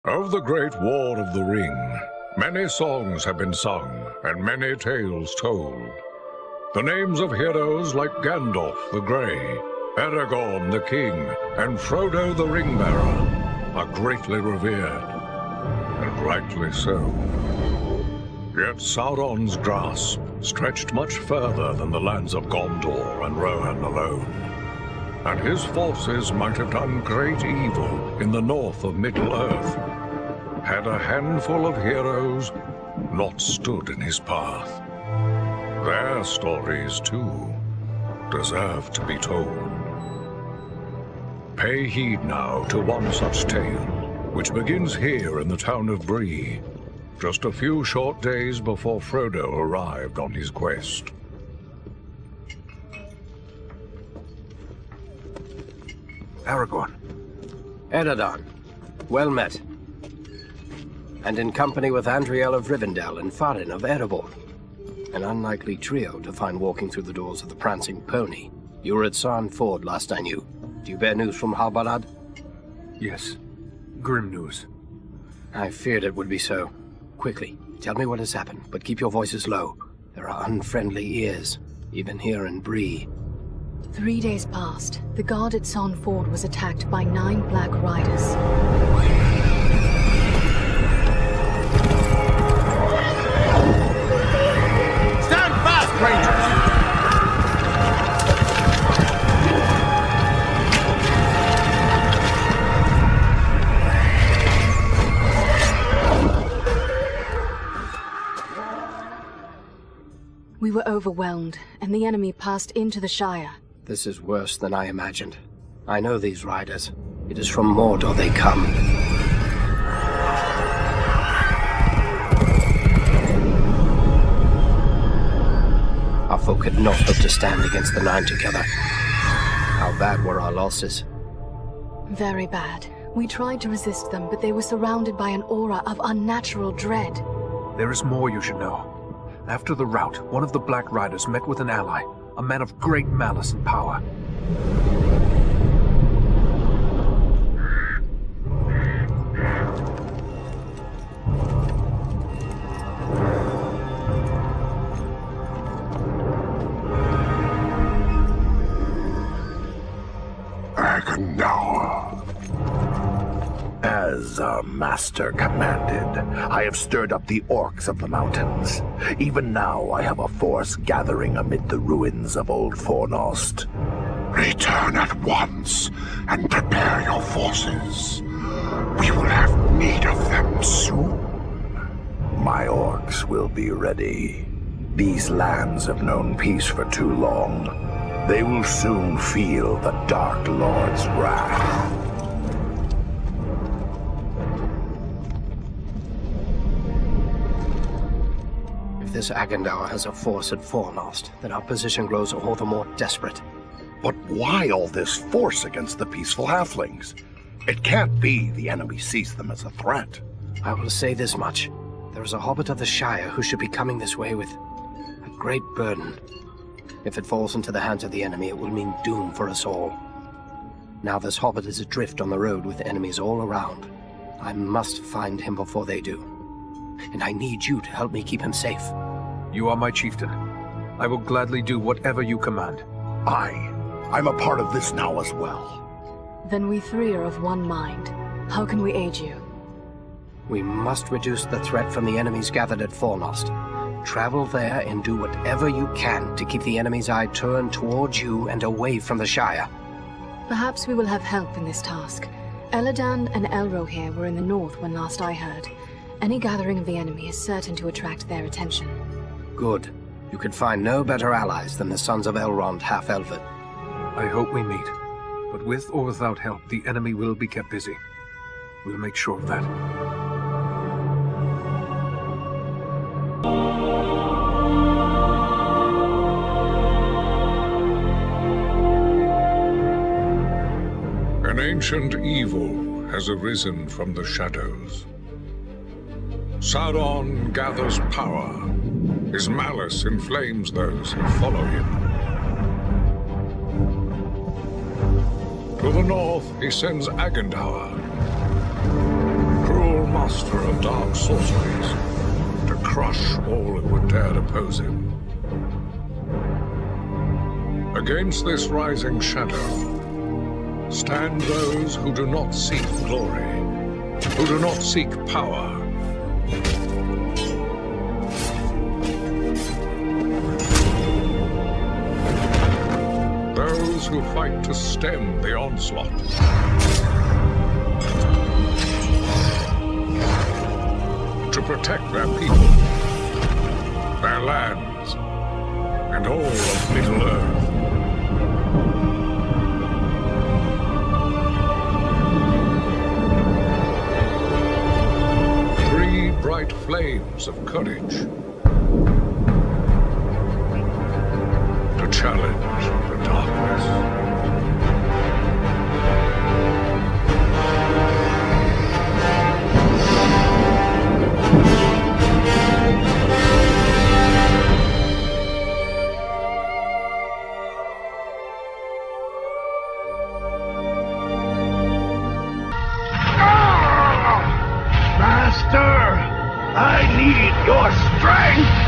Of the Great War of the Ring, many songs have been sung and many tales told. The names of heroes like Gandalf the Grey, Aragorn the King, and Frodo the Ring-Bearer are greatly revered, and rightly so. Yet Sauron's grasp stretched much further than the lands of Gondor and Rohan alone, and his forces might have done great evil in the north of Middle-earth, had a handful of heroes not stood in his path. Their stories, too, deserve to be told. Pay heed now to one such tale, which begins here in the town of Bree, just a few short days before Frodo arrived on his quest. Aragorn. Eredon, well met. And in company with Andriel of Rivendell and Farin of Erebor. An unlikely trio to find walking through the doors of the Prancing Pony. You were at Sarn Ford last I knew. Do you bear news from Halbarad? Yes. Grim news. I feared it would be so. Quickly, tell me what has happened, but keep your voices low. There are unfriendly ears, even here in Bree. 3 days passed. The guard at Sarn Ford was attacked by 9 Black Riders. Stand fast, Rangers! We were overwhelmed, and the enemy passed into the Shire. This is worse than I imagined. I know these riders. It is from Mordor they come. Our folk had not hoped to stand against the 9 together. How bad were our losses? Very bad. We tried to resist them, but they were surrounded by an aura of unnatural dread. There is more you should know. After the rout, one of the Black Riders met with an ally, a man of great malice and power. As our master commanded, I have stirred up the orcs of the mountains. Even now I have a force gathering amid the ruins of Old Fornost. Return at once and prepare your forces. We will have need of them soon. My orcs will be ready. These lands have known peace for too long. They will soon feel the Dark Lord's wrath. If this Agandaur has a force at Fornost, then our position grows all the more desperate. But why all this force against the peaceful halflings? It can't be the enemy sees them as a threat. I will say this much. There is a hobbit of the Shire who should be coming this way with a great burden. If it falls into the hands of the enemy, it will mean doom for us all. Now this hobbit is adrift on the road with enemies all around. I must find him before they do. And I need you to help me keep him safe. You are my chieftain. I will gladly do whatever you command. I'm a part of this now as well. Then we 3 are of one mind. How can we aid you? We must reduce the threat from the enemies gathered at Fornost. Travel there and do whatever you can to keep the enemy's eye turned towards you and away from the Shire. Perhaps we will have help in this task. Eladan and Elrohir were in the north when last I heard. Any gathering of the enemy is certain to attract their attention. Good. You could find no better allies than the sons of Elrond half-elfed. I hope we meet. But with or without help, the enemy will be kept busy. We'll make sure of that. An ancient evil has arisen from the shadows. Sauron gathers power. His malice inflames those who follow him. To the north, he sends Agandaur. Cruel master of dark sorceries, to crush all who would dare oppose him. Against this rising shadow stand those who do not seek glory, who do not seek power. Those who fight to stem the onslaught. To protect their people, their lands, and all of Middle-earth. Three bright flames of courage to challenge the darkness. Master, I need your strength!